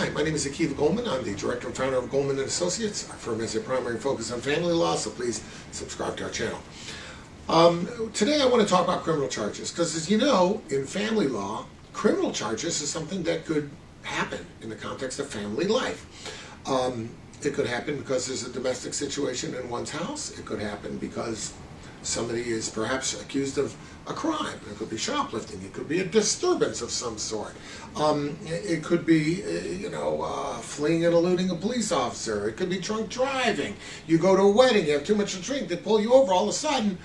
Hi, my name is Goldman. I'm the director and founder of Goldman & Associates. Our firm has a primary focus on family law, so please subscribe to our channel. Today I want to talk about criminal charges, because as you know, in family law, criminal charges is something that could happen in the context of family life. It could happen because there's a domestic situation in one's house. It could happen because somebody is perhaps accused of a crime. It could be shoplifting. It could be a disturbance of some sort. It could be, fleeing and eluding a police officer. It could be drunk driving. You go to a wedding, you have too much to drink, they pull you over, all of a sudden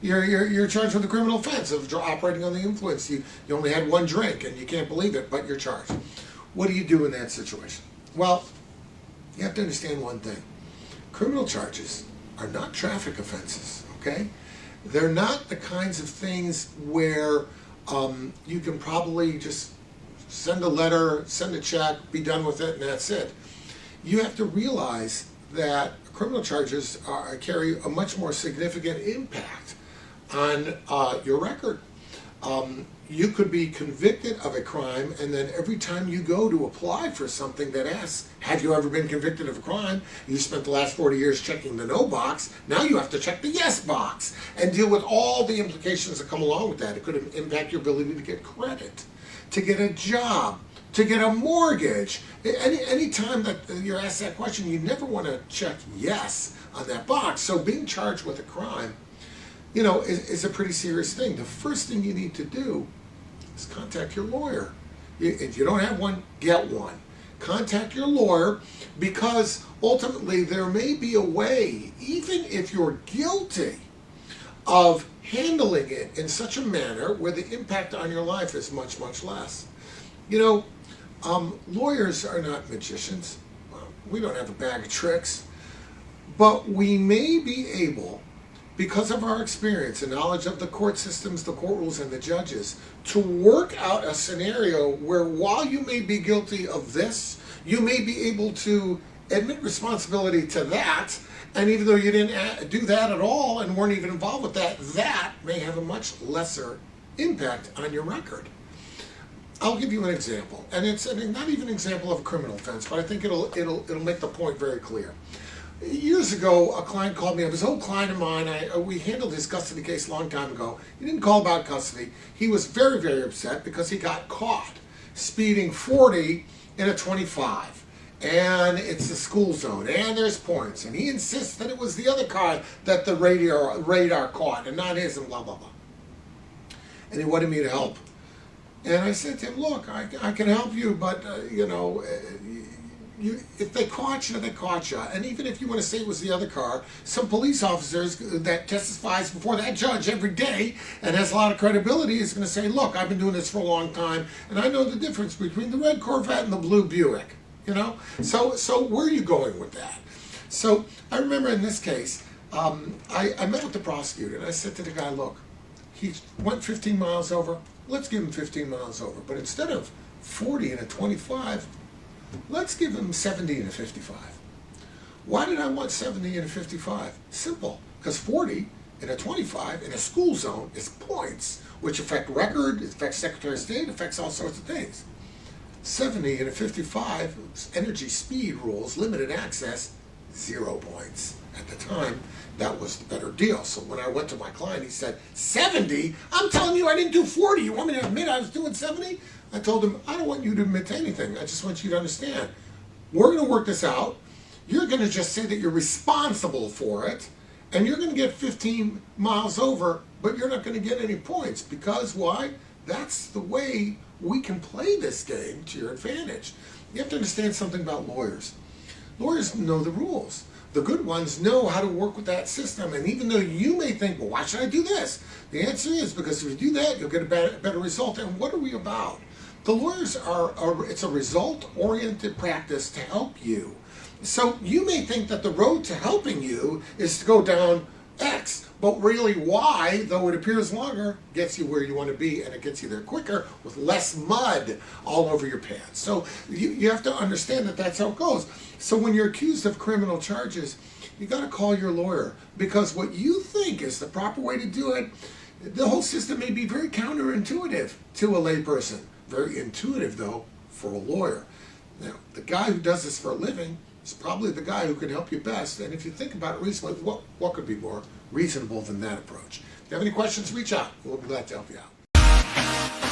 you're charged with a criminal offense of operating on the influence. You only had one drink and you can't believe it, but you're charged. What do you do in that situation? Well, you have to understand one thing. Criminal charges are not traffic offenses, okay? They're not the kinds of things where you can probably just send a letter, send a check, be done with it, and that's it. You have to realize that criminal charges carry a much more significant impact on your record. You could be convicted of a crime, and then every time you go to apply for something that asks, have you ever been convicted of a crime? You spent the last 40 years checking the no box. Now you have to check the yes box and deal with all the implications that come along with that. It could impact your ability to get credit, to get a job, to get a mortgage. Any time that you're asked that question, you never want to check yes on that box. So being charged with a crime, is a pretty serious thing. The first thing you need to do is contact your lawyer. If you don't have one, get one. Contact your lawyer, because ultimately there may be a way, even if you're guilty, of handling it in such a manner where the impact on your life is much, much less. Lawyers are not magicians. We don't have a bag of tricks. But we may be able, because of our experience and knowledge of the court systems, the court rules, and the judges, to work out a scenario where, while you may be guilty of this, you may be able to admit responsibility to that, and even though you didn't do that at all and weren't even involved with that, that may have a much lesser impact on your record. I'll give you an example, and it's not even an example of a criminal offense, but I think it'll make the point very clear. Years ago, a client called me. It was an old client of mine. We handled his custody case a long time ago. He didn't call about custody. He was very, very upset because he got caught speeding 40 in a 25. And it's a school zone, and there's points. And he insists that it was the other car that the radar caught, and not his, and blah, blah, blah. And he wanted me to help. And I said to him, look, I can help you, but, if they caught you, they caught you. And even if you want to say it was the other car, some police officers that testifies before that judge every day and has a lot of credibility is going to say, look, I've been doing this for a long time, and I know the difference between the red Corvette and the blue Buick. So where are you going with that? So I remember in this case, I met with the prosecutor, and I said to the guy, look, he went 15 miles over. Let's give him 15 miles over. But instead of 40 and a 25, let's give him 70 and a 55. Why did I want 70 and a 55? Simple, because 40 and a 25 in a school zone is points, which affect record, it affects Secretary of State, affects all sorts of things. 70 and a 55, energy speed rules, limited access, 0 points. At the time, that was the better deal. So when I went to my client, he said, 70? I'm telling you I didn't do 40. You want me to admit I was doing 70? I told him, I don't want you to admit to anything. I just want you to understand. We're going to work this out. You're going to just say that you're responsible for it, and you're going to get 15 miles over, but you're not going to get any points. Because why? That's the way we can play this game to your advantage. You have to understand something about lawyers. Lawyers know the rules. The good ones know how to work with that system. And even though you may think, well, why should I do this? The answer is because if you do that, you'll get a better result. And what are we about? The lawyers it's a result-oriented practice to help you. So you may think that the road to helping you is to go down X, but really Y, though it appears longer, gets you where you want to be, and it gets you there quicker with less mud all over your pants. So you have to understand that that's how it goes. So when you're accused of criminal charges, you got to call your lawyer, because what you think is the proper way to do it, the whole system may be very counterintuitive to a layperson. Very intuitive, though, for a lawyer. Now, the guy who does this for a living is probably the guy who can help you best. And if you think about it reasonably, what could be more reasonable than that approach? If you have any questions, reach out. We'll be glad to help you out.